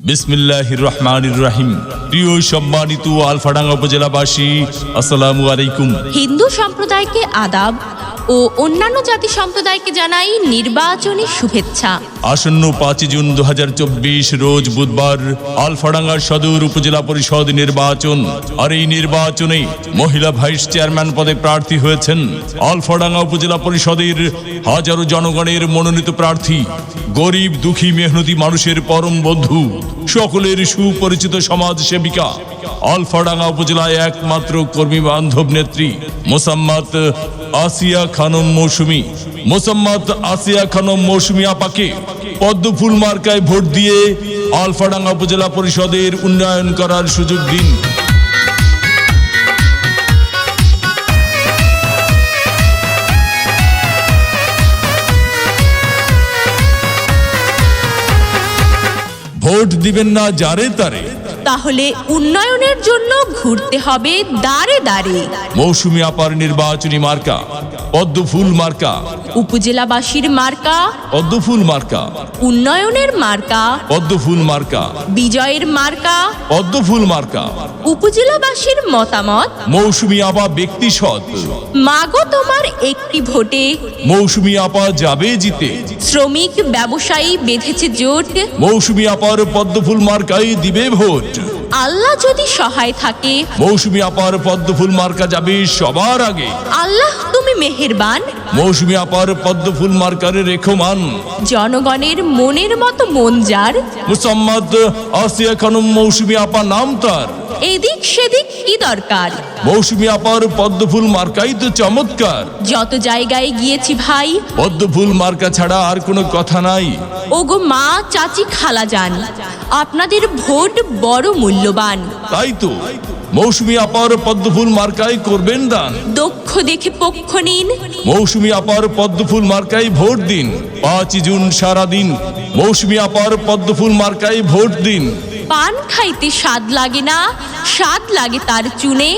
বিসমিল্লাহির রহমানির রহিম। প্রিয় সম্মানিত আলফাডাঙ্গা উপজেলাবাসী, আসসালামু আলাইকুম। হিন্দু সম্প্রদায়কে আদাব ও অন্যান্য জাতি সম্প্রদায়কে জানাই নির্বাচনী শুভেচ্ছা। আসন্ন 5 জুন 2024 রোজ বুধবার আলফাডাঙ্গা সদর উপজেলা পরিষদ নির্বাচন। আর এই নির্বাচনে মহিলা ভাইস চেয়ারম্যান পদে প্রার্থী হয়েছেন আলফাডাঙ্গা উপজেলা পরিষদের হাজারো জনগণের মনোনীত প্রার্থী, গরিব দুঃখী মেহনতি মানুষের পরম বন্ধু, সকলের সুপরিচিত সমাজ সেবিকা, আলফাডাঙ্গা উপজেলায় একমাত্র কর্মী বান্ধব নেত্রী মোসাম্মত আসিয়া খানম মৌসুমী। মোসাম্মত আসিয়া খানম মৌসুমী আপাকে পদ্মফুল মার্কায় ভোট দিয়ে আলফাডাঙ্গা উপজেলা পরিষদের উন্নয়ন করার সুযোগ দিন। ভোট দিবেন না যারে তারে, তাহলে উন্নয়নের জন্য ঘুরতে হবে দাঁড়ে দাঁড়ে। মৌসুমী আপার নির্বাচনী মার্কা পদ্মফুল মার্কা, উপজেলাবাসীর মার্কা পদ্মফুল মার্কা, উন্নয়নের মার্কা পদ্মফুল মার্কা, বিজয়ের মার্কা পদ্মফুল মার্কা। উপজেলাবাসীর মতামত, মৌসুমী আপা ব্যক্তি সৎ, মাগো তোমার একটি ভোটে মৌসুমী আপা যাবে জিতে। শ্রমিক ব্যবসায়ী বেঁধেছে জোট, মৌসুমী আপার পদ্মফুল মার্কাই দিবে ভোট। আল্লাহ যদি সহায় থাকে, মৌসুমী আপার পদ্মফুল মার্কা যাবে সবার আগে। আল্লাহ তুমি মেহেরবান, মৌসুমী আপার পদ্মফুল মার্কারে রেখো মান। জনগণের মনের মতো মন যার, মুসাম্মদ আসিয়া খানম মৌসুমী আপা নাম তার। এদিক সেদিক কি দরকার, মৌসুমী আপার পদ্মফুল মার্কাই তো চমৎকার। যত জায়গায় গিয়েছি ভাই, পদ্মফুল মার্কা ছাড়া আর কোনো কথা নাই। ওগো মা চাচি খালা যান, আপনাদের ভোট বড় মূল্যবান। তাই তো মৌসুমী আপার পদ্মফুল মার্কাই করবেন দান। দক্ষ দেখে পক্ষ নিন, মৌসুমী আপার পদ্মফুল মার্কাই ভোট দিন। 5 জুন সারাদিন মৌসুমী আপার পদ্মফুল মার্কাই ভোট দিন। পান খাইতে স্বাদ লাগে না, স্বাদ লাগে তার চুনে।